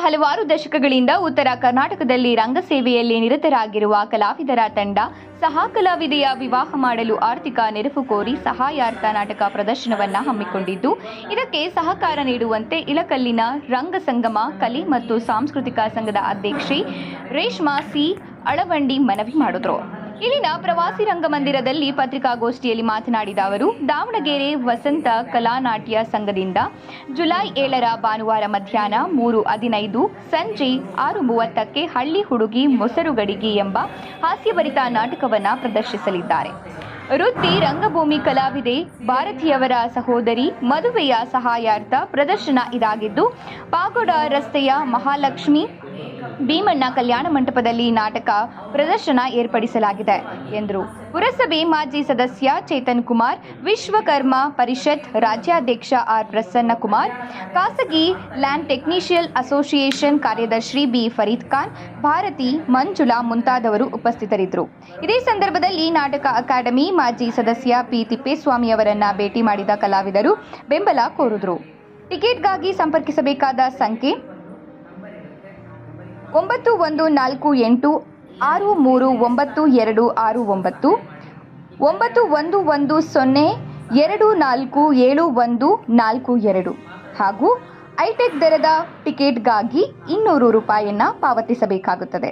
ಹಲವಾರು ದಶಕಗಳಿಂದ ಉತ್ತರ ಕರ್ನಾಟಕದಲ್ಲಿ ರಂಗಸೇವೆಯಲ್ಲಿ ನಿರತರಾಗಿರುವ ಕಲಾವಿದರ ತಂಡ ಸಹ ಕಲಾವಿದೆಯ ವಿವಾಹ ಮಾಡಲು ಆರ್ಥಿಕ ನೆರವು ಕೋರಿ ಸಹಾಯಾರ್ಥ ನಾಟಕ ಪ್ರದರ್ಶನವನ್ನು ಹಮ್ಮಿಕೊಂಡಿದ್ದು, ಇದಕ್ಕೆ ಸಹಕಾರ ನೀಡುವಂತೆ ಇಳಕಲ್ಲಿನ ರಂಗಸಂಗಮ ಕಲೆ ಮತ್ತು ಸಾಂಸ್ಕೃತಿಕ ಸಂಘದ ಅಧ್ಯಕ್ಷೆ ರೇಷ್ಮಾ ಸಿ ಅಳವಂಡಿ ಮನವಿ ಮಾಡಿದರು. ಇಲ್ಲಿನ ಪ್ರವಾಸಿ ರಂಗಮಂದಿರದಲ್ಲಿ ಪತ್ರಿಕಾಗೋಷ್ಠಿಯಲ್ಲಿ ಮಾತನಾಡಿದ ಅವರು, ದಾವಣಗೆರೆ ವಸಂತ ಕಲಾನಾಟ್ಯ ಸಂಘದಿಂದ ಜುಲೈ 7 ಭಾನುವಾರ ಮಧ್ಯಾಹ್ನ 3:15 ಸಂಜೆ 6:30ಕ್ಕೆ ಹಳ್ಳಿ ಹುಡುಗಿ ಮೊಸರು ಗಡಿಗೆ ಎಂಬ ಹಾಸ್ಯಭರಿತ ನಾಟಕವನ್ನು ಪ್ರದರ್ಶಿಸಲಿದ್ದಾರೆ. ವೃತ್ತಿ ರಂಗಭೂಮಿ ಕಲಾವಿದೆ ಭಾರತಿಯವರ ಸಹೋದರಿ ಮದುವೆಯ ಸಹಾಯಾರ್ಥ ಪ್ರದರ್ಶನ ಇದಾಗಿದ್ದು, ಪಾಗೋಡ ರಸ್ತೆಯ ಮಹಾಲಕ್ಷ್ಮಿ ಭೀಮಣ್ಣ ಕಲ್ಯಾಣ ಮಂಟಪದಲ್ಲಿ ನಾಟಕ ಪ್ರದರ್ಶನ ಏರ್ಪಡಿಸಲಾಗಿದೆ ಎಂದರು. ಪುರಸಭೆ ಮಾಜಿ ಸದಸ್ಯ ಚೇತನ್ ಕುಮಾರ್, ವಿಶ್ವಕರ್ಮ ಪರಿಷತ್ ರಾಜ್ಯಾಧ್ಯಕ್ಷ ಆರ್ ಪ್ರಸನ್ನಕುಮಾರ್, ಖಾಸಗಿ ಲ್ಯಾಂಡ್ ಟೆಕ್ನಿಷಿಯನ್ ಅಸೋಸಿಯೇಷನ್ ಕಾರ್ಯದರ್ಶಿ ಬಿ ಫರೀದ್ ಖಾನ್, ಭಾರತಿ, ಮಂಜುಳಾ ಮುಂತಾದವರು ಉಪಸ್ಥಿತರಿದ್ದರು. ಇದೇ ಸಂದರ್ಭದಲ್ಲಿ ನಾಟಕ ಅಕಾಡೆಮಿ ಮಾಜಿ ಸದಸ್ಯ ಪಿ ತಿಪ್ಪೇಸ್ವಾಮಿ ಅವರನ್ನ ಭೇಟಿ ಮಾಡಿದ ಕಲಾವಿದರು ಬೆಂಬಲ ಕೋರಿದರು. ಟಿಕೆಟ್ಗಾಗಿ ಸಂಪರ್ಕಿಸಬೇಕಾದ ಸಂಖ್ಯೆ 9148 639269 9110 247142 ಹಾಗೂ ಐಟೆಕ್ ದರದ ಟಿಕೆಟ್ಗಾಗಿ 200 ರೂಪಾಯಿಯನ್ನು ಪಾವತಿಸಬೇಕಾಗುತ್ತದೆ.